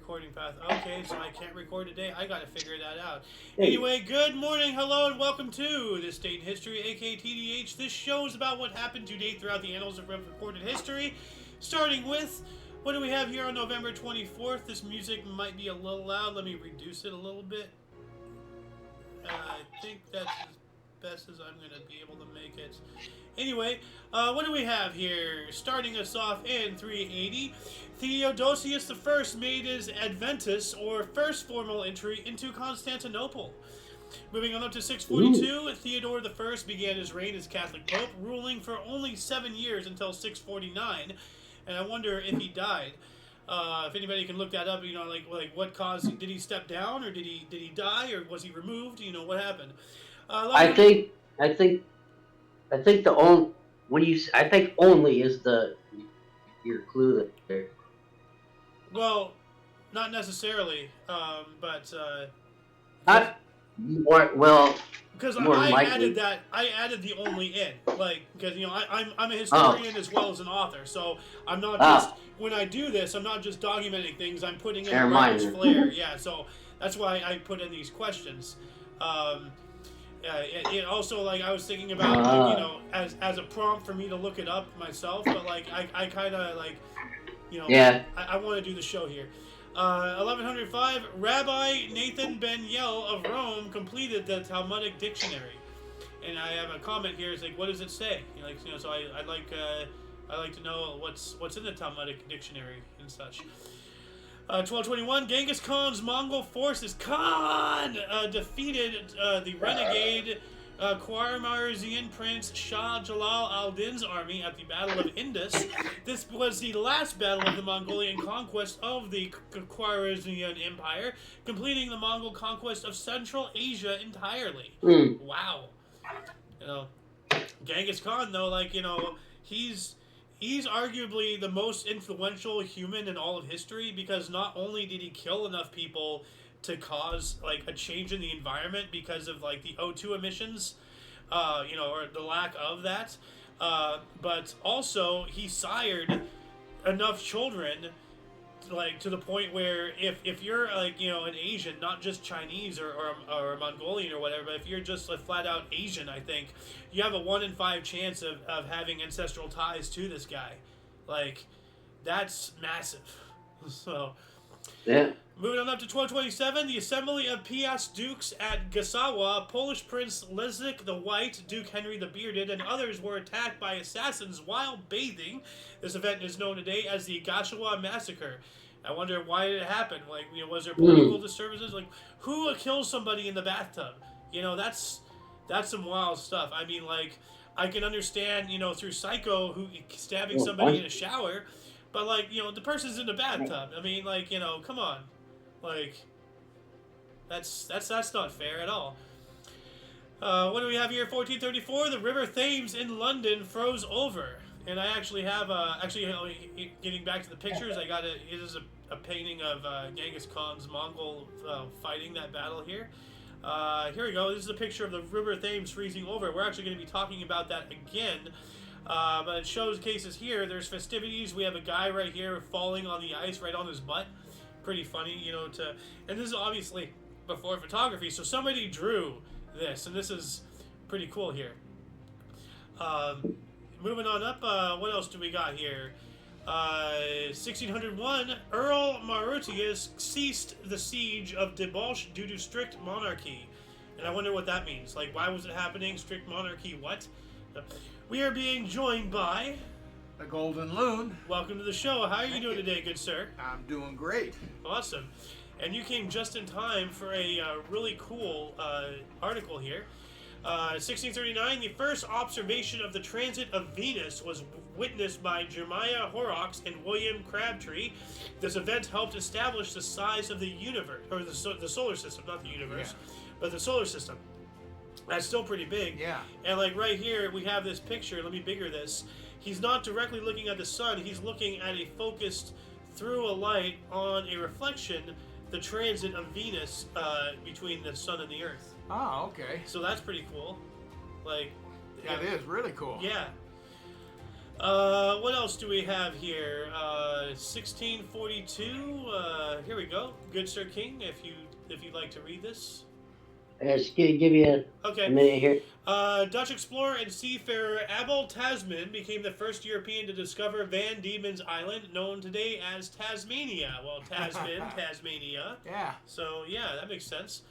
recording path. Okay, so I can't record today. I gotta figure that out. Hey. Anyway, good morning, hello, and welcome to This Date in History, aka TDH. This show is about what happened to date throughout the annals of recorded history. Starting with, what do we have here on November 24th? This music might be a little loud. Let me reduce it a little bit. I think that's as best as I'm going to be able to make it. Anyway, what do we have here? Starting us off in 380, Theodosius I made his adventus, or first formal entry, into Constantinople. Moving on up to 642, Theodore I began his reign as Catholic Pope, ruling for only 7 years until 649, and I wonder if he died. If anybody can look that up, you know, like what caused? Did he step down, or did he die, or was he removed? You know, what happened? I think the only I think only is your clue there. Well, not necessarily, but Not more well. because More I likely. added that, I added the only in, like, because you know I'm a historian as well as an author, so I'm not just when I do this, I'm not just documenting things, I'm putting in a writer's flair. Yeah, so that's why I put in these questions. It also, like, I was thinking about, like, you know, as a prompt for me to look it up myself, but like I kind of like, you know, Yeah. I want to do the show here. 1105, Rabbi Nathan Ben Yel of Rome completed the Talmudic dictionary, and I have a comment here. It's like, what does it say? You know, so I like to know what's in the Talmudic dictionary and such. 1221, Genghis Khan's Mongol forces defeated the renegade Khwarezmian Prince Shah Jalal al-Din's army at the Battle of Indus. This was the last battle of the Mongolian conquest of the Khwarezmian Empire, completing the Mongol conquest of Central Asia entirely. Wow. You know, Genghis Khan, though, like, you know, he's arguably the most influential human in all of history, because not only did he kill enough people to cause, like, a change in the environment because of, like, the O2 emissions, you know, or the lack of that, but also he sired enough children, like, to the point where if you're, like, you know, an Asian, not just Chinese or Mongolian or whatever, but if you're just a flat out Asian, I think you have a 1 in 5 chance of having ancestral ties to this guy. Like, that's massive. So Yeah. moving on up to 1227, the assembly of Piast dukes at Gasawa, Polish Prince Lezik the White, Duke Henry the Bearded, and others were attacked by assassins while bathing. This event is known today as the Gasawa Massacre. I wonder why it happened. Like, you know, was there political disturbances? Like, who kills somebody in the bathtub? You know, that's some wild stuff. I mean, like, I can understand, you know, through Psycho, who stabbing somebody in a shower, but, like, you know, the person's in the bathtub. I mean, like, you know, come on. Like, that's not fair at all. What do we have here? 1434, the River Thames in London froze over. And I actually have, getting back to the pictures, it is a painting of Genghis Khan's Mongol fighting that battle here. Here we go. This is a picture of the River Thames freezing over. We're actually going to be talking about that again. But it shows cases here. There's festivities. We have a guy right here falling on the ice right on his butt. Pretty funny, you know, and this is obviously before photography, so somebody drew this, and this is pretty cool here. Moving on up, what else do we got here? 1601, Earl Mauritius ceased the siege of Debauche due to strict monarchy. And I wonder what that means. Like, why was it happening? Strict monarchy, what? We are being joined by the Golden Loon. Welcome to the show. How are you doing today, good sir? I'm doing great. Awesome. And you came just in time for a really cool article here. 1639, the first observation of the transit of Venus was witnessed by Jeremiah Horrocks and William Crabtree. This event helped establish the size of the universe, or the solar system, not the universe, but the solar system. That's still pretty big. Yeah. And, like, right here, we have this picture. Let me bigger this. He's not directly looking at the sun. He's looking at a focused through a light on a reflection, the transit of Venus between the sun and the earth. Oh, okay. So that's pretty cool. Like, that is really cool. Yeah. What else do we have here? 1642. Here we go. Good Sir King, if you'd like to read this. Just give you a minute here. Dutch explorer and seafarer Abel Tasman became the first European to discover Van Diemen's Island, known today as Tasmania. Well, Tasman, Tasmania. Yeah. So, yeah, that makes sense.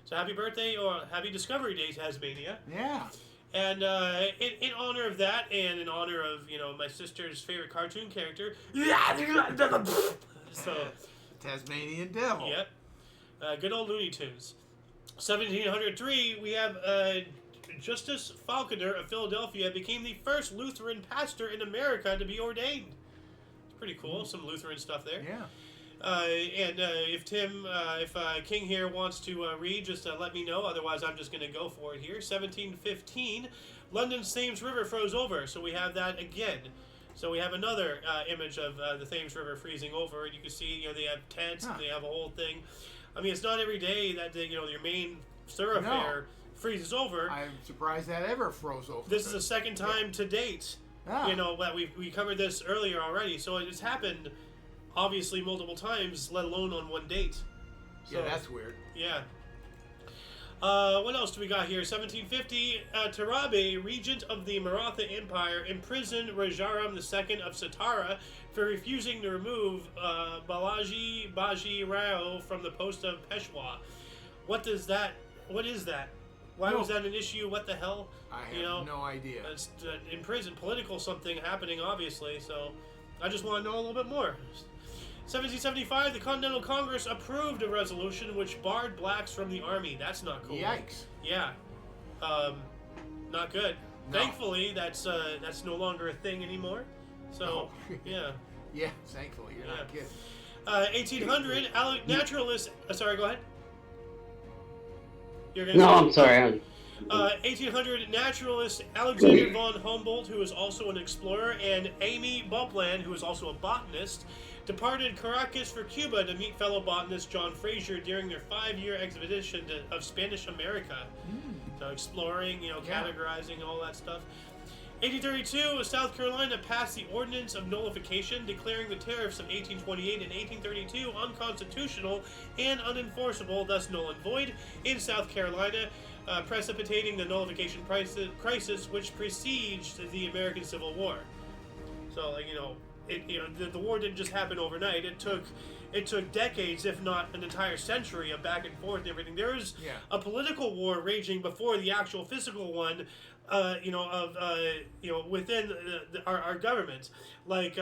So, happy birthday, or happy Discovery Day, Tasmania. Yeah. And in honor of that, and in honor of, my sister's favorite cartoon character, so... Tasmanian Devil. Yep. Good old Looney Tunes. 1703, we have Justus Falconer of Philadelphia became the first Lutheran pastor in America to be ordained. It's pretty cool. Some Lutheran stuff there. Yeah. And if King here wants to read, just let me know. Otherwise, I'm just going to go for it here. 1715, London's Thames River froze over. So we have that again. So we have another image of the Thames River freezing over. And you can see, they have tents and they have a whole thing. I mean, it's not every day that your main thoroughfare freezes over. I'm surprised that ever froze over. This is the second time to date. That we covered this earlier already. So it's happened, obviously, multiple times, let alone on one date. So, yeah, that's weird. Yeah. What else do we got here? 1750, Tarabe, regent of the Maratha Empire, imprisoned Rajaram II of Satara for refusing to remove Balaji Baji Rao from the post of Peshwa. What is that? Why was that an issue? What the hell? I have no idea. It's in prison, political something happening, obviously. So I just want to know a little bit more. 1775, the Continental Congress approved a resolution which barred blacks from the army. That's not cool. Yikes. Yeah. Not good. No. Thankfully, that's no longer a thing anymore. So, yeah. Yeah, thankfully, you're not kidding. 1800, naturalist... sorry, go ahead. I'm sorry. 1800, naturalist Alexander von Humboldt, who was also an explorer, and Amy Bopland, who was also a botanist, departed Caracas for Cuba to meet fellow botanist John Fraser during their 5-year expedition of Spanish America. So exploring, categorizing, all that stuff. 1832, South Carolina passed the Ordinance of Nullification, declaring the tariffs of 1828 and 1832 unconstitutional and unenforceable, thus null and void, in South Carolina, precipitating the nullification crisis which precedes the American Civil War. So, the war didn't just happen overnight. It took decades, if not an entire century, of back and forth and everything. There was a political war raging before the actual physical one, within our government. Like,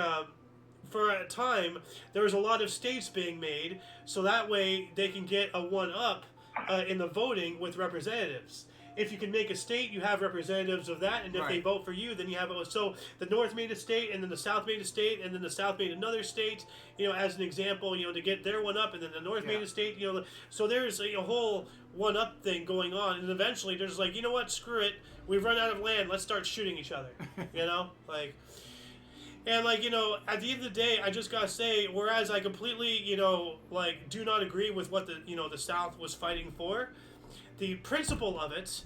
for a time, there was a lot of states being made, so that way they can get a one-up in the voting with representatives. If you can make a state, you have representatives of that, and if they vote for you, then you have... So the North made a state, and then the South made a state, and then the South made another state, as an example, to get their one up, and then the North made a state, So there's a whole one-up thing going on, and eventually there's like, you know what, screw it, we've run out of land, let's start shooting each other, And, at the end of the day, I just gotta say, whereas I completely, do not agree with what the South was fighting for, the principle of it,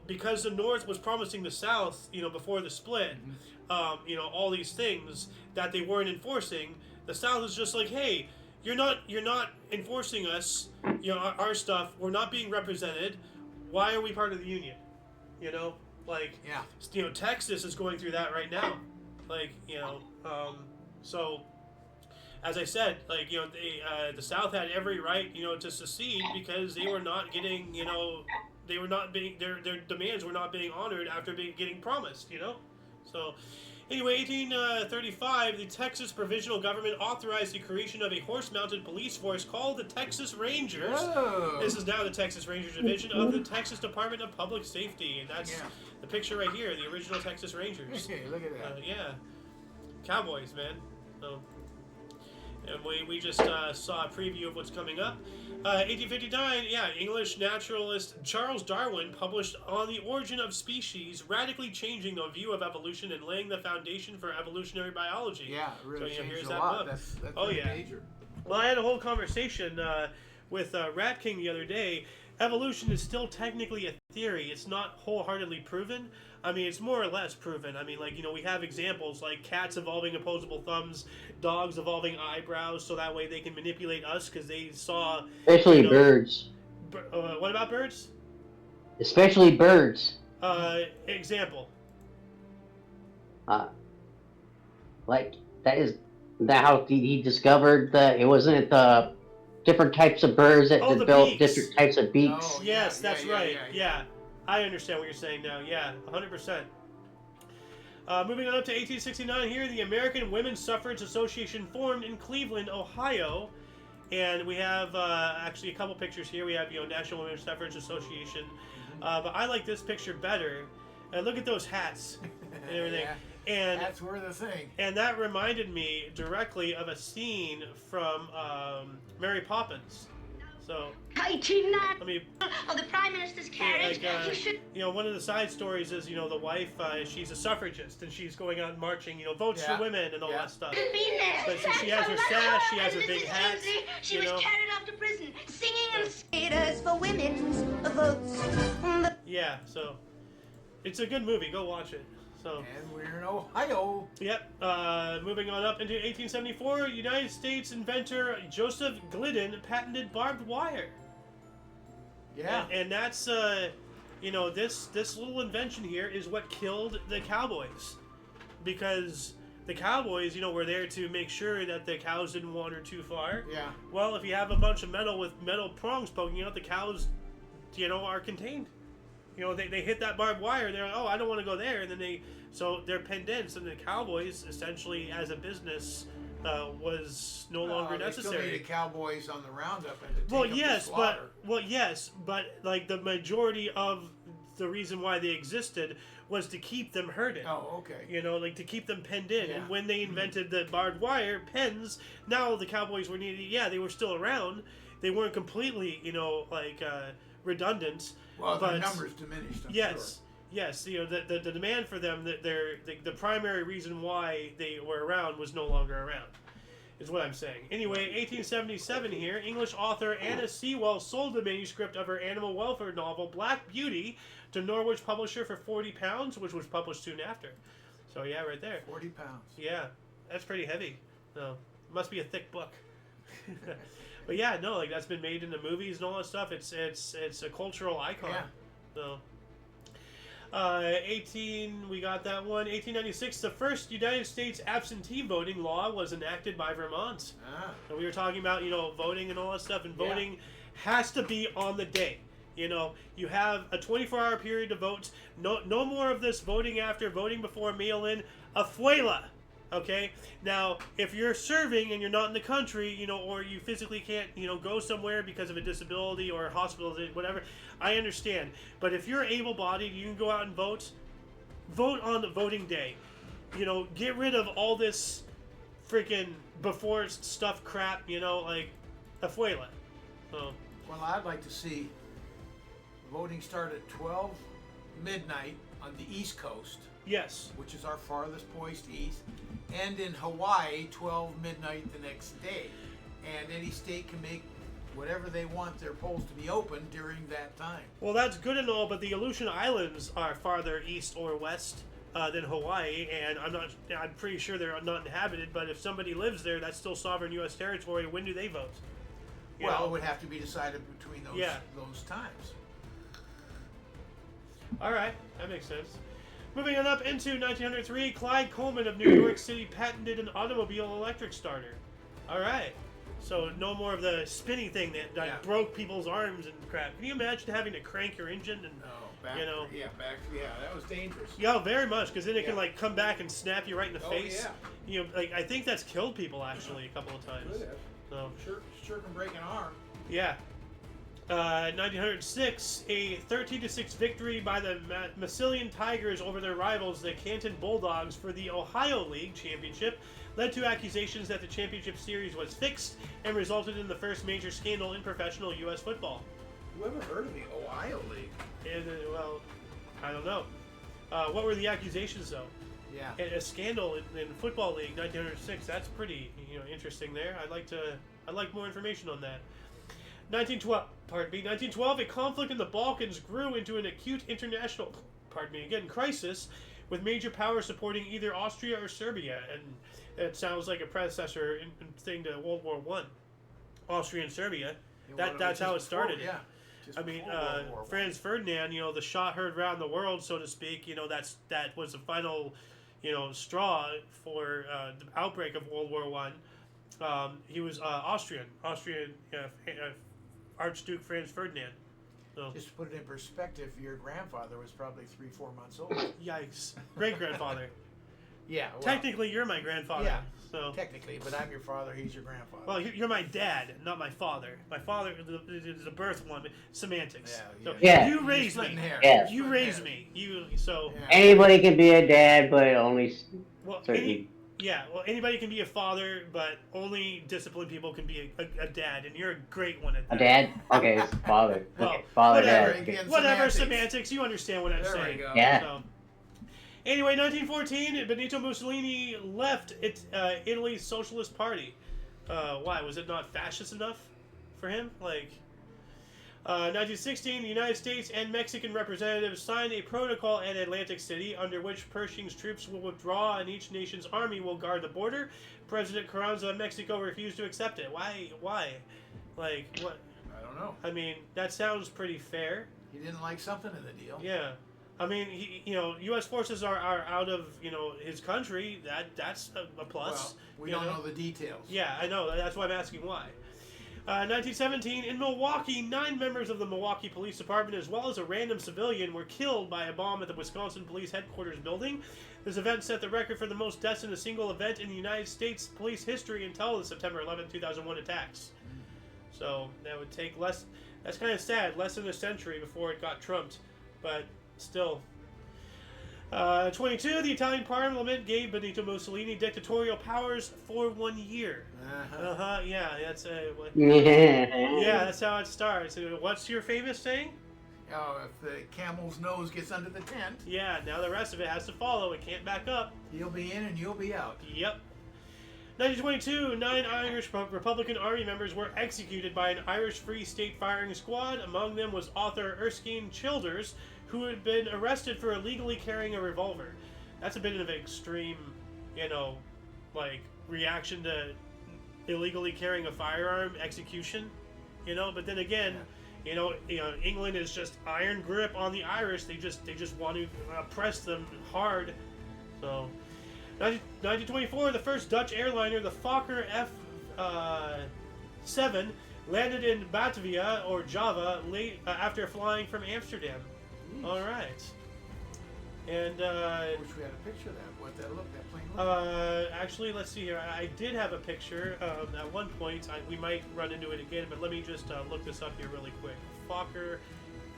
because the North was promising the South, before the split, all these things that they weren't enforcing, the South is just like, hey, you're not enforcing us, our stuff, we're not being represented, why are we part of the Union? Texas is going through that right now. So, as I said, the South had every right, to secede because they were not getting, they were not being, their demands were not being honored after getting promised, So, anyway, 1835, the Texas Provisional Government authorized the creation of a horse-mounted police force called the Texas Rangers. Oh. This is now the Texas Rangers Division of the Texas Department of Public Safety, and that's the picture right here, the original Texas Rangers. Hey, look at that. Cowboys, man. So, and we just saw a preview of what's coming up. 1859, English naturalist Charles Darwin published On the Origin of Species, radically changing the view of evolution and laying the foundation for evolutionary biology. Yeah, it really changed here's a that lot. book. That's major. Well, I had a whole conversation with Rat King the other day, evolution is still technically a theory. It's not wholeheartedly proven. I mean, it's more or less proven. I mean, like, you know, we have examples like cats evolving opposable thumbs, dogs evolving eyebrows, so that way they can manipulate us because they saw. Especially birds. What about birds? Especially birds. Example. Like that how he discovered that it wasn't the different types of birds that developed different types of beaks. Oh, yes, that's right. Yeah. I understand what you're saying now. Yeah, 100%. Moving on up to 1869 here, the American Women's Suffrage Association formed in Cleveland, Ohio. And we have actually a couple pictures here. We have, you know, National Women's Suffrage Association. But I like this picture better. And look at those hats and everything. And hats were the thing. And that reminded me directly of a scene from Mary Poppins. So, let me. Oh, the Prime Minister's carriage. You know, one of the side stories is, you know, the wife, she's a suffragist and she's going out and marching, you know, votes for women and all that stuff. But she has her sash, she has her big hat. She was carried off to prison, singing and skaters for women's votes. Yeah, so it's a good movie. Go watch it. So. And we're in Ohio. Yep. Moving on up into 1874, United States inventor Joseph Glidden patented barbed wire. Yeah. And that's, you know, this little invention here is what killed the cowboys. Because the cowboys, you know, were there to make sure that the cows didn't wander too far. Yeah. Well, if you have a bunch of metal with metal prongs poking out, the cows, you know, are contained. You know, they hit that barbed wire. They're like, oh, I don't want to go there, and then so they're penned in. So the cowboys, essentially, as a business, was no longer necessary. They still needed cowboys on the roundup and to take up the slaughter. but like the majority of the reason why they existed was to keep them herded. Oh, okay. You know, like to keep them penned in. And when they invented the barbed wire pens, now the cowboys were needed. Yeah, they were still around. They weren't completely, you know, like redundant. Well, their numbers diminished, I'm sure. Yes, you know, the demand for them, the primary reason why they were around was no longer around, is what I'm saying. Anyway, 1877 here, English author Anna Sewell sold the manuscript of her animal welfare novel Black Beauty to Norwich publisher for £40, which was published soon after. So yeah, right there. 40 pounds. Yeah, that's pretty heavy. So, it must be a thick book. But yeah, no, like that's been made into movies and all that stuff. It's a cultural icon. Yeah. So, we got that one. 1896, the first United States absentee voting law was enacted by Vermont. So we were talking about, you know, voting and all that stuff, and voting has to be on the day. You know, you have a 24-hour period to vote. No more of this voting after, voting before, mail-in. Afuela. Okay, now if you're serving and you're not in the country, you know, or you physically can't, you know, go somewhere because of a disability or hospital, whatever, I understand. But if you're able-bodied, you can go out and vote. Vote on the voting day. You know, get rid of all this freaking before stuff crap. You know, like afuela. So. Well, I'd like to see voting start at 12 midnight on the East Coast. Yes. Which is our farthest point east. And in Hawaii, 12 midnight the next day. And any state can make whatever they want their polls to be open during that time. Well, that's good and all, but the Aleutian Islands are farther east or west than Hawaii, and I'm pretty sure they're not inhabited, but if somebody lives there, that's still sovereign U.S. territory. When do they vote? Well, it would have to be decided between those times. All right, that makes sense. Moving on up into 1903, Clyde Coleman of New York City patented an automobile electric starter. All right. So no more of the spinny thing that broke people's arms and crap. Can you imagine having to crank your engine and, that was dangerous. Yeah, very much, because then it can like come back and snap you right in the face. Yeah. You know, like I think that's killed people actually a couple of times. So sure can break an arm. Yeah. 1906, a 13-6 victory by the Massillon Tigers over their rivals, the Canton Bulldogs, for the Ohio League Championship, led to accusations that the championship series was fixed and resulted in the first major scandal in professional U.S. football. Who ever heard of the Ohio League? And, well, I don't know. What were the accusations, though? Yeah. A scandal in Football League, 1906. That's pretty, interesting there. I'd like more information on that. 1912. Pardon me. 1912. A conflict in the Balkans grew into an acute international. Pardon me again. Crisis, with major powers supporting either Austria or Serbia, and it sounds like a predecessor thing to World War One. Austria and Serbia. That's how it started. Yeah. I mean, Franz Ferdinand, the shot heard around the world, so to speak. That was the final, straw for the outbreak of World War One. He was Austrian Archduke Franz Ferdinand. So. Just to put it in perspective, your grandfather was probably 3-4 months old. Yikes! Great grandfather. Yeah. Well, technically, you're my grandfather. Yeah. So. Technically, but I'm your father. He's your grandfather. Well, you're my dad, not my father. My father is the birth one. Semantics. Yeah. So Yeah. you raised me. Yeah. You raised me. So. Yeah. Anybody can be a dad, but only certain. Well, anybody can be a father, but only disciplined people can be a dad, and you're a great one at that. A dad? Okay, it's father. Well, okay, father, whatever, dad. Again, Whatever semantics, you understand what I'm There saying. we go. Yeah. So. Anyway, 1914, Benito Mussolini left Italy's Socialist Party. Why? Was it not fascist enough for him? 1916, the United States and Mexican representatives signed a protocol at Atlantic City under which Pershing's troops will withdraw and each nation's army will guard the border. President Carranza of Mexico refused to accept it. Why? What? I don't know. I mean, that sounds pretty fair. He didn't like something in the deal. Yeah. I mean, U.S. forces are out of, his country. That's a plus. Well, we don't know the details. Yeah, I know. That's why I'm asking why. 1917, in Milwaukee, 9 members of the Milwaukee Police Department, as well as a random civilian, were killed by a bomb at the Wisconsin Police Headquarters building. This event set the record for the most deaths in a single event in the United States police history until the September 11, 2001 attacks. So that would take less. That's kind of sad. Less than a century before it got trumped, but still. 22, the Italian Parliament gave Benito Mussolini dictatorial powers for 1 year. Yeah, that's yeah, that's how it starts. What's your famous saying? Oh, if the camel's nose gets under the tent, Yeah, now the rest of it has to follow. It can't back up. he'll be in and you'll be out. Yep. 1922, 9 Irish Republican Army members were executed by an Irish Free State firing squad. Among them was author Erskine Childers, who had been arrested for illegally carrying a revolver. That's a bit of an extreme, reaction to illegally carrying a firearm execution, But then again, England is just iron grip on the Irish. They just want to press them hard. So, 1924, the first Dutch airliner, the Fokker F-7, landed in Batavia or Java late after flying from Amsterdam. All right. And I wish we had a picture of that. What that plane looked actually, let's see here. I did have a picture at one point. We might run into it again, but let me just look this up here really quick. Fokker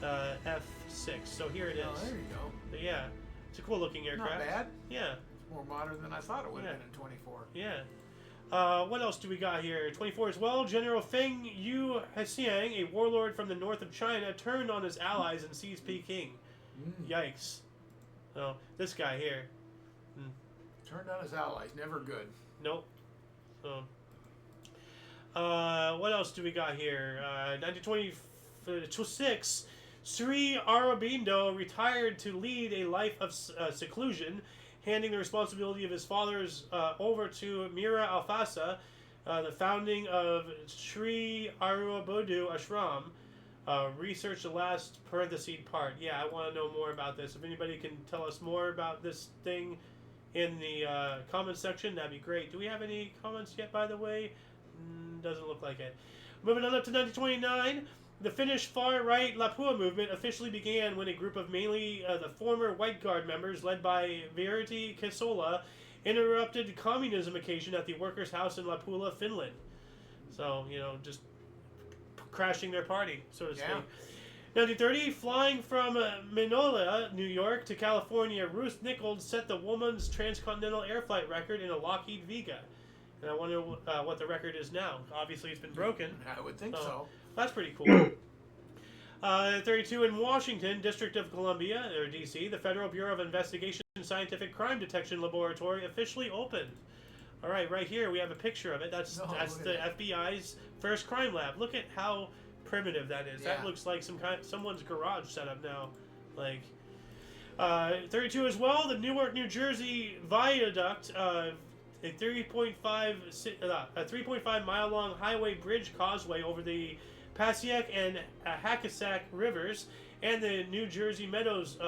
F6. So here it is. Oh, there you go. Yeah, it's a cool looking aircraft. Not bad. Yeah. It's more modern than I thought it would have been in 24. Yeah. What else do we got here? 24 as well. General Feng Yu Hsiang, a warlord from the north of China, turned on his allies and seized Peking. Yikes. So, this guy here. Turned on his allies. Never good. Nope. So, what else do we got here? 1926, Sri Aurobindo retired to lead a life of seclusion, handing the responsibility of his fathers over to Mira Alfasa, the founding of Sri Aurobindo Ashram. Research the last parenthesis part. Yeah, I want to know more about this. If anybody can tell us more about this thing in the comments section, that'd be great. Do we have any comments yet, by the way? Doesn't look like it. Moving on up to 1929, the Finnish far-right Lapua movement officially began when a group of mainly the former White Guard members, led by Verity Kesola, interrupted communism occasion at the Workers' House in Lapula, Finland. So, just crashing their party, so to speak. 1930, flying from Minola, New York to California, Ruth Nichols set the woman's transcontinental air flight record in a Lockheed Vega. And I wonder what the record is now. Obviously, it's been broken. I would think so. That's pretty cool. 32, in Washington, District of Columbia, or D.C., the Federal Bureau of Investigation Scientific Crime Detection Laboratory officially opened. All right here we have a picture of it. That's the FBI's first crime lab. Look at how primitive that is. Yeah. That looks like someone's garage setup now. Like, 32 as well. The Newark, New Jersey viaduct, a 3.5 mile long highway bridge causeway over the Passaic and Hackensack rivers, and the New Jersey Meadows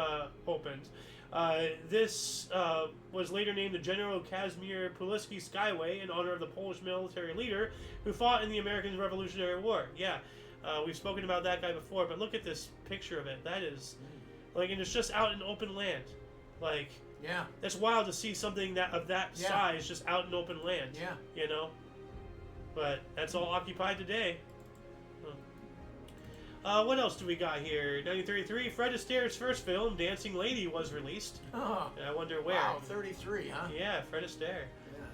opened. This was later named the General Casimir Pulaski Skyway in honor of the Polish military leader who fought in the American Revolutionary War. Yeah, we've spoken about that guy before, but look at this picture of it. That is, like, and it's just out in open land. Like, Yeah. that's wild to see something of that size just out in open land. Yeah. You know? But that's all occupied today. What else do we got here? 1933, Fred Astaire's first film, Dancing Lady, was released. Oh. And I wonder where. Wow, 33, huh? Yeah, Fred Astaire. Yeah.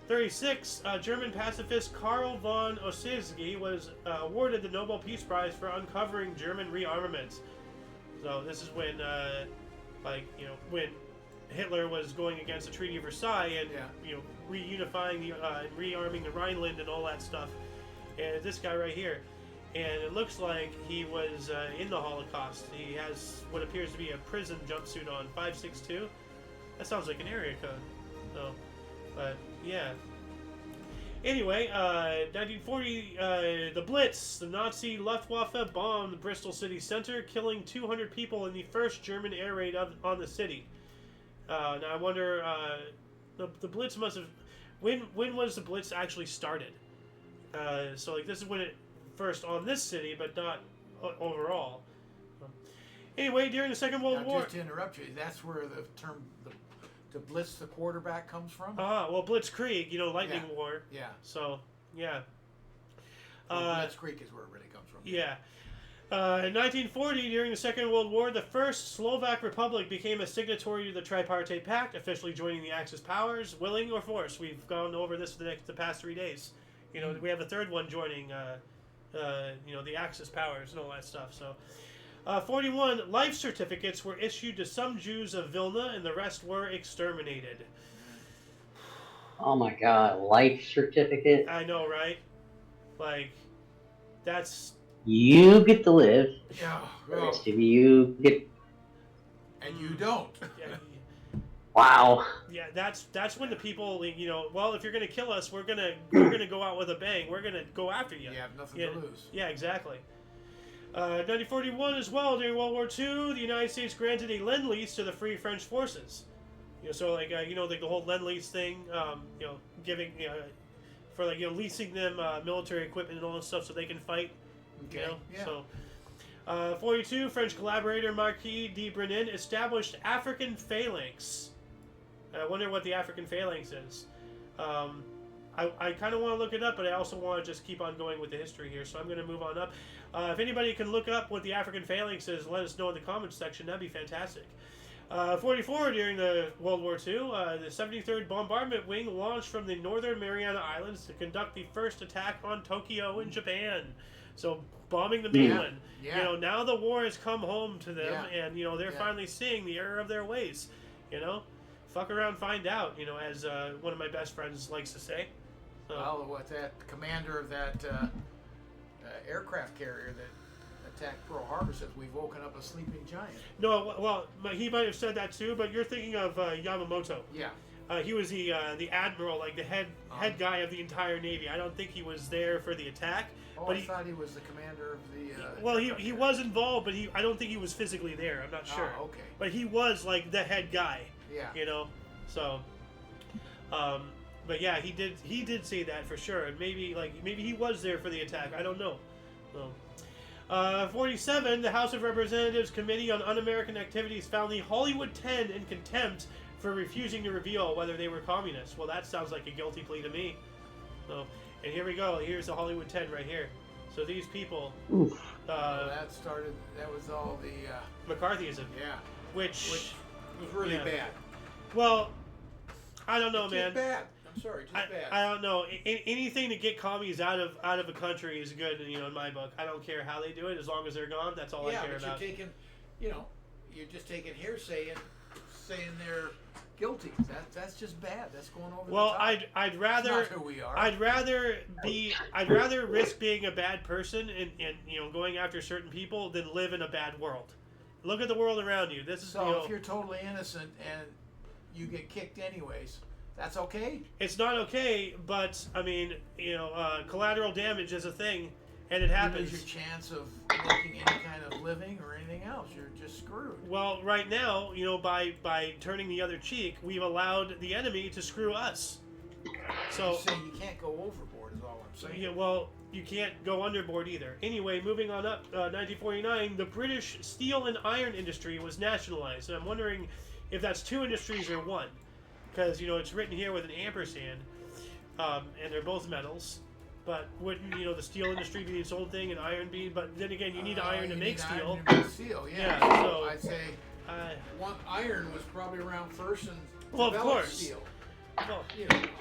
36, German pacifist Karl von Ossietzky was awarded the Nobel Peace Prize for uncovering German rearmament. So this is when, when Hitler was going against the Treaty of Versailles and, reunifying and rearming the Rhineland and all that stuff. And this guy right here. And it looks like he was in the Holocaust. He has what appears to be a prison jumpsuit on, 562. That sounds like an area code. So, but yeah. Anyway, 1940, the Blitz, the Nazi Luftwaffe bombed Bristol city center, killing 200 people in the first German air raid on the city. Now I wonder, the Blitz must have. When was the Blitz actually started? So like this is when it first on this city, but not overall. Anyway, during the Second World War. Just to interrupt you, that's where the term to blitz the quarterback comes from. Well, Blitzkrieg, Lightning War. Yeah. So, yeah. Blitzkrieg is where it really comes from. Yeah. In 1940, during the Second World War, the First Slovak Republic became a signatory to the Tripartite Pact, officially joining the Axis powers, willing or forced. We've gone over this for the past 3 days. We have a third one joining, the Axis powers and all that stuff. So, 41, life certificates were issued to some Jews of Vilna, and the rest were exterminated. Oh my God, life certificate? I know, right? Like, that's... You get to live. Yeah. The rest of you get... And you don't. Yeah, Wow. yeah, that's when the people, well, if you're gonna kill us, we're gonna go out with a bang. We're gonna go after you. You have nothing Yeah, to lose. Yeah, exactly. 1941 as well, during World War II, the United States granted a Lend-Lease to the Free French Forces. So like the whole Lend-Lease thing, giving, for leasing them military equipment and all this stuff so they can fight. Okay. Yeah. So, 42, French collaborator Marquis de Brenin established African phalanx. I wonder what the African phalanx is. I kind of want to look it up, but I also want to just keep on going with the history here, so I'm going to move on up. If anybody can look up what the African phalanx is, let us know in the comments section. That'd be fantastic. 44, during the World War II, the 73rd Bombardment Wing launched from the Northern Mariana Islands to conduct the first attack on Tokyo in Japan. So, bombing the mainland. Yeah. Now the war has come home to them, and, they're Yeah. finally seeing the error of their ways. Fuck around, find out, as one of my best friends likes to say. Well, what that commander of that aircraft carrier that attacked Pearl Harbor says, we've woken up a sleeping giant. No, well, he might have said that too, but you're thinking of Yamamoto. Yeah. He was the admiral, like the head guy of the entire Navy. I don't think he was there for the attack. Oh, but I thought he was the commander of the... well, he was involved, but I don't think he was physically there. I'm not sure. Oh, okay. But he was like the head guy. Yeah. So, but yeah, he did say that for sure. And maybe he was there for the attack. I don't know. So, 47, the House of Representatives Committee on Un-American Activities found the Hollywood 10 in contempt for refusing to reveal whether they were communists. Well, that sounds like a guilty plea to me. So, and here we go. Here's the Hollywood 10 right here. So these people... that was all the... McCarthyism. Yeah. Which was really bad. Well, I don't know, Just man. bad. I'm sorry, just bad. I don't know. Anything to get commies out of a country is good, in my book. I don't care how they do it, as long as they're gone. That's all I care about. You're taking, you're just taking hearsay and saying they're guilty. That's just bad. That's going over Well, the top. I'd rather It's not who we are. I'd rather risk being a bad person and going after certain people than live in a bad world. Look at the world around you. This is So if you're totally innocent and you get kicked anyways, that's okay? It's not okay, but I mean, collateral damage is a thing, and it happens. You lose your chance of making any kind of living or anything else. You're just screwed. Well, right now, by turning the other cheek, we've allowed the enemy to screw us. So you can't go overboard is all I'm saying. yeah, well, you can't go underboard either. Anyway, moving on up, 1949, the British steel and iron industry was nationalized, and I'm wondering if that's two industries or one, because it's written here with an ampersand, and they're both metals. But wouldn't the steel industry be its own thing and iron be? But then again, you need iron to make steel. Iron to make steel, yeah. Yeah, so I'd say iron was probably around first and well, of developed course. steel. Well,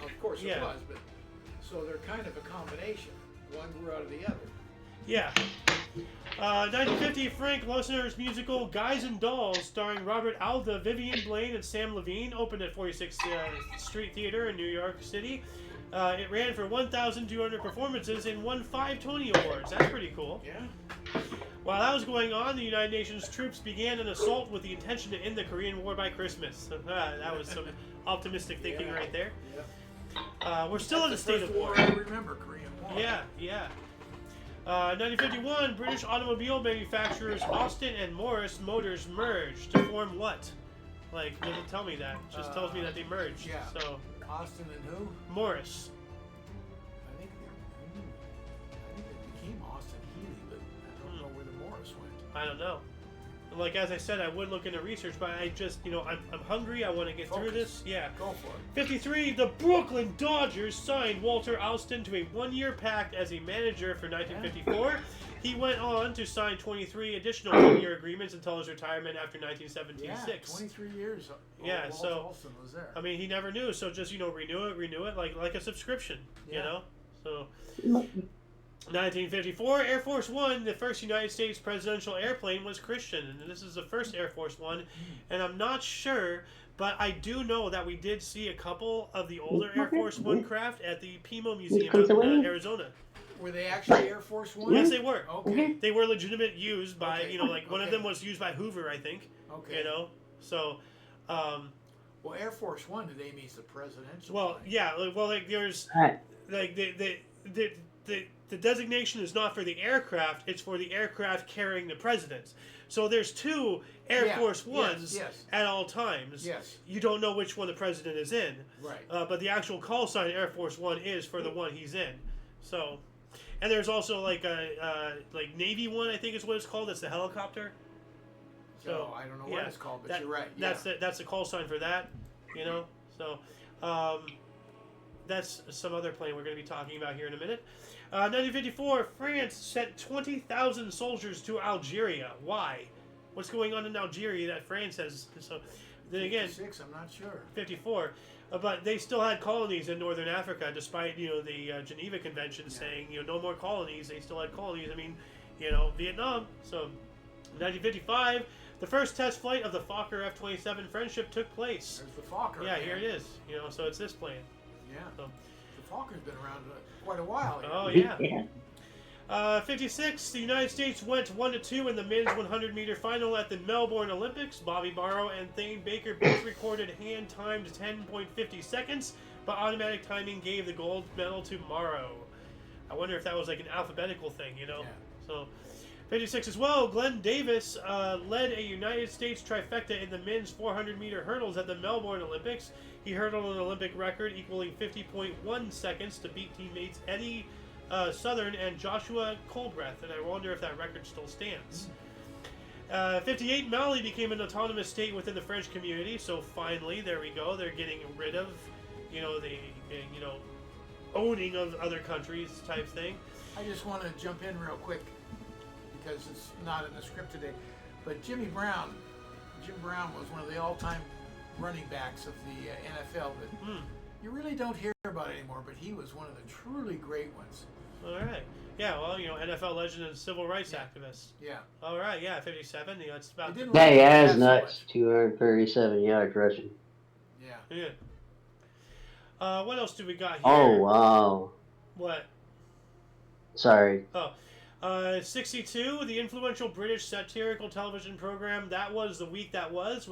Of course yeah. it was, but so they're kind of a combination. One grew out of the other. yeah. 1950, Frank Loesser's musical Guys and Dolls, starring Robert Alda, Vivian Blaine, and Sam Levine, opened at 46th Street Theater in New York City. It ran for 1,200 performances and won 5 Tony Awards. That's pretty cool. Yeah. While that was going on, the United Nations troops began an assault with the intention to end the Korean War by Christmas. That was some optimistic thinking right there. Yeah. We're still in a state of war. I remember Korean War. Yeah. 1951, British automobile manufacturers Austin and Morris Motors merged to form what? Like, it doesn't tell me that. It just tells me that they merged. Yeah. So Austin and who? Morris. I think it became Austin Healy, but I don't know where the Morris went. I don't know. Like, as I said, I would look into research, but I just, I'm hungry. I want to get through this. Yeah. Go for it. 53, the Brooklyn Dodgers signed Walter Alston to a one-year pact as a manager for 1954. He went on to sign 23 additional one-year agreements until his retirement after 1976. Yeah, 23 years. Yeah, Walter so Alston was there. I mean, he never knew. So just renew it, like a subscription. Yeah. So 1954, Air Force One, the first United States presidential airplane, was Christian, and this is the first Air Force One. And I'm not sure, but I do know that we did see a couple of the older Air Force One craft at the Pimo Museum in Arizona. Were they actually Air Force One? Yes, they were. Okay. They were legitimate used by, Okay. one of them was used by Hoover, I think. Okay. So, Well, Air Force One today means the presidential. well, plane. yeah, well, like there's, like the designation is not for the aircraft; it's for the aircraft carrying the president. So there's two Air Force Ones yes. at all times. Yes. You don't know which one the president is in. Right. But the actual call sign Air Force One is for the one he's in. So, and there's also like a like Navy One, I think is what it's called. That's the helicopter. So I don't know what it's called, but you're right. That's the call sign for that. So that's some other plane we're going to be talking about here in a minute. 1954, France sent 20,000 soldiers to Algeria. Why? What's going on in Algeria that France has? So then again, 56, I'm not sure. 54, but they still had colonies in northern Africa, despite the Geneva Convention saying no more colonies. They still had colonies. I mean, Vietnam. So 1955. The first test flight of the Fokker F-27 Friendship took place. There's the Fokker. Yeah, here it is. So it's this plane. Yeah. So, The Fokker's been around quite a while. Here. oh yeah. 56. The United States went 1-2 in the men's 100-meter final at the Melbourne Olympics. Bobby Barrow and Thane Baker both recorded hand-timed 10.50 seconds, but automatic timing gave the gold medal to Morrow. I wonder if that was like an alphabetical thing, Yeah. So. 56 as well, Glenn Davis led a United States trifecta in the men's 400-meter hurdles at the Melbourne Olympics. He hurdled an Olympic record equaling 50.1 seconds to beat teammates Eddie Southern and Joshua Colbreth, and I wonder if that record still stands. 58, Mali became an autonomous state within the French community, so finally, there we go, they're getting rid of, the owning of other countries type thing. I just want to jump in real quick, because it's not in the script today, but Jim Brown was one of the all-time running backs of the NFL that you really don't hear about anymore, but he was one of the truly great ones. All right. Yeah, well, NFL legend and civil rights activist. Yeah. All right, yeah, 57. It's about. It didn't Yeah, really yeah, pass it's nuts. much. 237 yards rushing. Yeah. Yeah. What else do we got here? Oh, wow. What? Sorry. Oh. 62, the influential British satirical television program That Was the Week That Was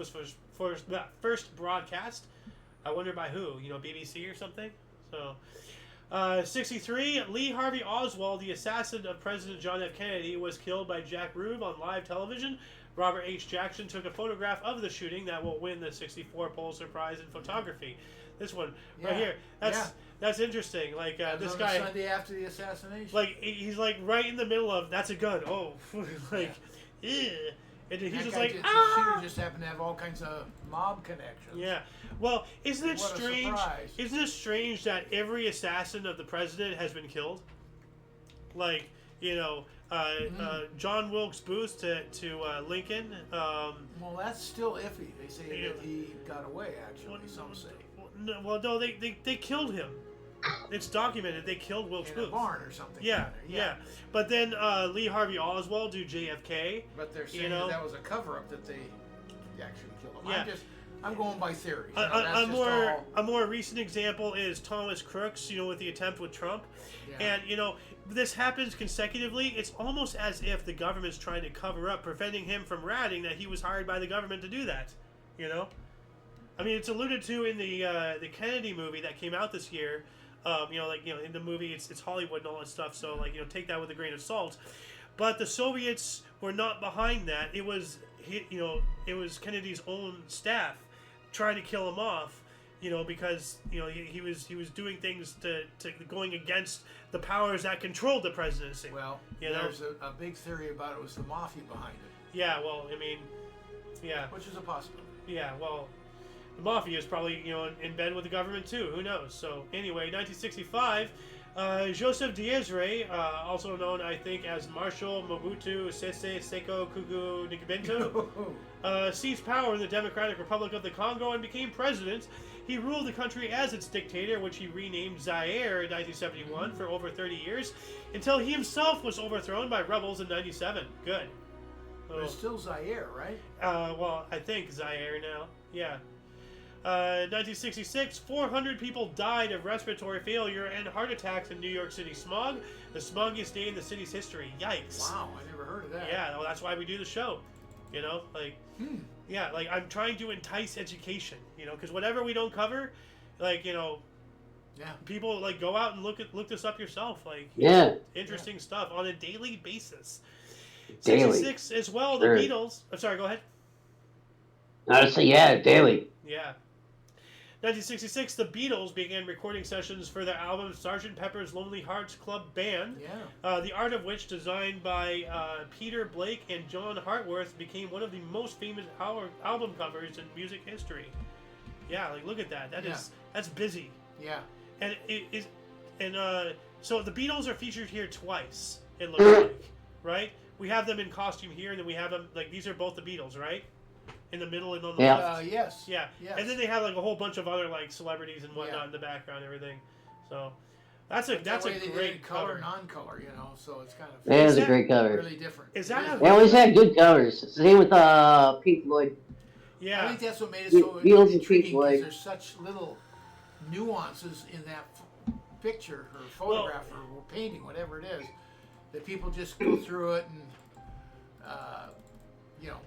for that first broadcast. I wonder by who? BBC or something? So, 63, Lee Harvey Oswald, the assassin of President John F. Kennedy, was killed by Jack Ruby on live television. Robert H. Jackson took a photograph of the shooting that will win the 64 Pulitzer Prize in photography. This one right here. That's interesting. Like this guy. Sunday after the assassination. Like he's like right in the middle of that's a gun. Oh, like, yeah. And he's just like, The ah! shooter just happened to have all kinds of mob connections. Yeah. Well, isn't it What a strange? surprise. Isn't it strange that every assassin of the president has been killed? Like, John Wilkes Booth to Lincoln. Well, that's still iffy. They say that he got away. Actually, some say. No, they killed him. It's documented. They killed Wilkes In Booth. a barn or something. Yeah. But then Lee Harvey Oswald do JFK. But they're saying that was a cover-up that they actually killed him. Yeah. I'm going by theory. A more recent example is Thomas Crooks, with the attempt with Trump. Yeah. And, this happens consecutively. It's almost as if the government's trying to cover up, preventing him from ratting that he was hired by the government to do that. I mean, it's alluded to in the Kennedy movie that came out this year. In the movie, it's Hollywood and all that stuff. So, take that with a grain of salt. But the Soviets were not behind that. It was, it was Kennedy's own staff trying to kill him off. Because he was doing things to going against the powers that controlled the presidency. Well, there's a big theory about it was the mafia behind it. Yeah. Well, I mean, yeah. Which is a possibility. Yeah. Well. The mafia is probably, in bed with the government too. Who knows? So anyway, 1965, Joseph Diezre, also known, I think, as Marshal Mobutu Sese Seko Kuku Nkebento, seized power in the Democratic Republic of the Congo and became president. He ruled the country as its dictator, which he renamed Zaire in 1971 for over 30 years, until he himself was overthrown by rebels in 97. Good. But it's still Zaire, right? Well, I think Zaire now. Yeah. 1966, 400 people died of respiratory failure and heart attacks in New York City smog, the smoggiest day in the city's history. Yikes. Wow, I never heard of that. Yeah, well, that's why we do the show. Yeah, I'm trying to entice education, because whatever we don't cover, people go out and look this up yourself, interesting stuff on a daily basis. Daily. 66 as well, Sure. The Beatles. I'm sorry, go ahead. I would say, daily. Yeah. 1966, the Beatles began recording sessions for their album Sgt. Pepper's Lonely Hearts Club Band, the art of which, designed by Peter Blake and John Hartworth, became one of the most famous album covers in music history. Yeah, look at that. That's busy. Yeah. And so the Beatles are featured here twice, it looks like, right? We have them in costume here, and then we have them, these are both the Beatles, right? In the middle and on the left. Yes. Yeah. Yes. And then they have a whole bunch of other celebrities and whatnot in the background and everything. So that's a great color, non-color, so it's kind of That is a great cover. really different. Is that They always had good covers. Same with Pink Floyd. Yeah. I think that's what made it so Beatles and intriguing, Pink Floyd. because there's such little nuances in that picture or photograph or painting, whatever it is, that people just go through it and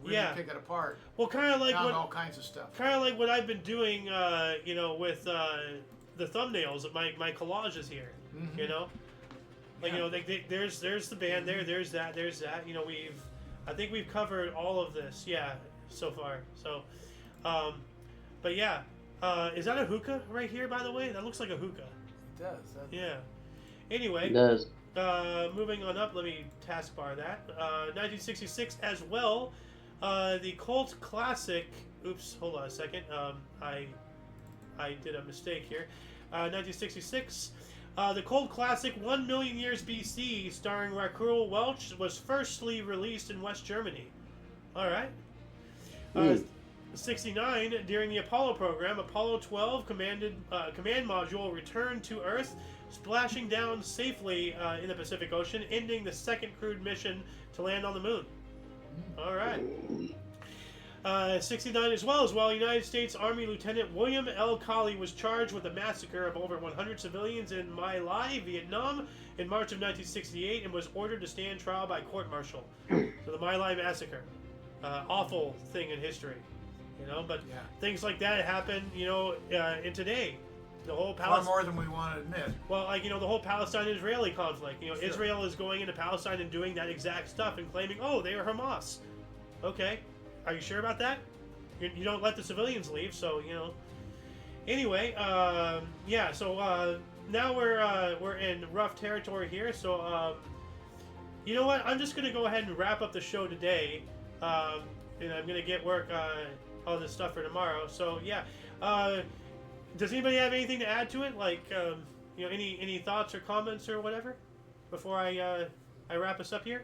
really pick it apart. Well, kind of like all kinds of stuff. Kind of like what I've been doing, with the thumbnails of my collages here. Mm-hmm. There's the band there. There's that. I think we've covered all of this. Yeah, so far. So, but yeah, is that a hookah right here? By the way, that looks like a hookah. It does. Yeah. Anyway. It does. Moving on up, let me taskbar that. 1966 as well. The cult classic. Oops, hold on a second. I did a mistake here. 1966. The cult classic 1 Million Years BC, starring Raquel Welch, was firstly released in West Germany. All right. 69. During the Apollo program, Apollo 12 command module returned to Earth, splashing down safely in the Pacific Ocean, ending the second crewed mission to land on the moon. All right. 69 as well, United States Army Lieutenant William L. Colley was charged with the massacre of over 100 civilians in My Lai, Vietnam, in March of 1968, and was ordered to stand trial by court-martial. So the My Lai massacre, awful thing in history, you know. But things like that happen, you know, in today. The whole far more than we want to admit. Well, like, you know, the whole Palestine-Israeli conflict. You know, sure. Israel is going into Palestine and doing that exact stuff and claiming, oh, they are Hamas. Okay. Are you sure about that? You don't let the civilians leave, so, you know. Anyway, yeah, so now we're in rough territory here, so, you know what? I'm just going to go ahead and wrap up the show today, and I'm going to get work on this stuff for tomorrow. So, yeah. Does anybody have anything to add to it? Like, you know, any thoughts or comments or whatever before I wrap us up here?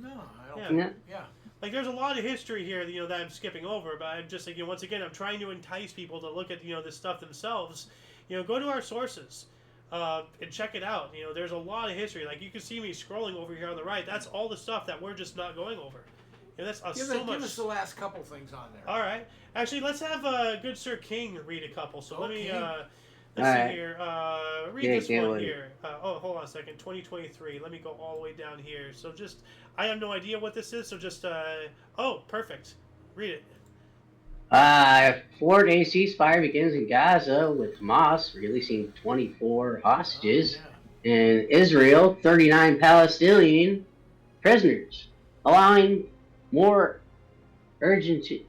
No, I don't. Yeah. Like, there's a lot of history here, you know, that I'm skipping over, but I'm just like, you know, once again, I'm trying to entice people to look at, you know, this stuff themselves. You know, go to our sources and check it out. You know, there's a lot of history. Like, you can see me scrolling over here on the right. That's all the stuff that we're just not going over. You know, that's so much. Give us the last couple things on there. All right. Actually, let's have good Sir King read a couple. So let me, let's see here. Read this one here. Oh, hold on a second. 2023. Let me go all the way down here. So just, I have no idea what this is. So just, oh, perfect. Read it. 4-day ceasefire begins in Gaza with Hamas releasing 24 hostages. And Israel, 39 Palestinian prisoners, allowing more urgency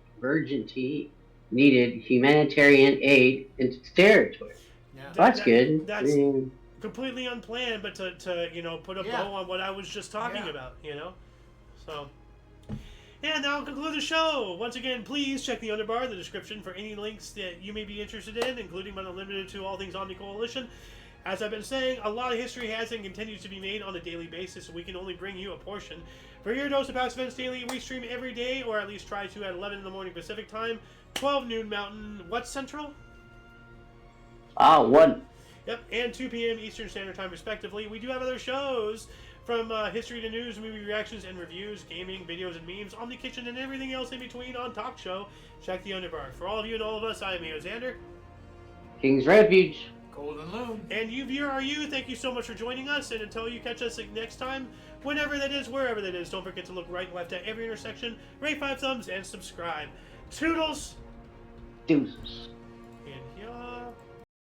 needed humanitarian aid into the territory. Yeah. That's good. That's completely unplanned, but to you know, put a bow on what I was just talking about, you know. So, and that'll conclude the show. Once again, please check the underbar, the description, for any links that you may be interested in, including but not limited to all things Omni Coalition. As I've been saying, a lot of history has and continues to be made on a daily basis, so we can only bring you a portion. For your dose of past events daily, we stream every day, or at least try to, at 11 in the morning Pacific time, 12 noon Mountain, what Central? 1. Yep, and 2 p.m. Eastern Standard Time, respectively. We do have other shows, from history to news, movie reactions and reviews, gaming, videos and memes, Omni Kitchen, and everything else in between on Talk Show. Check the underbar. For all of you and all of us, I am Xander. King's Refuge. Golden Loom. And you, viewer, are you. Thank you so much for joining us. And until you catch us next time, whenever that is, wherever that is, don't forget to look right and left at every intersection, rate 5 thumbs, and subscribe. Toodles! Deuces. And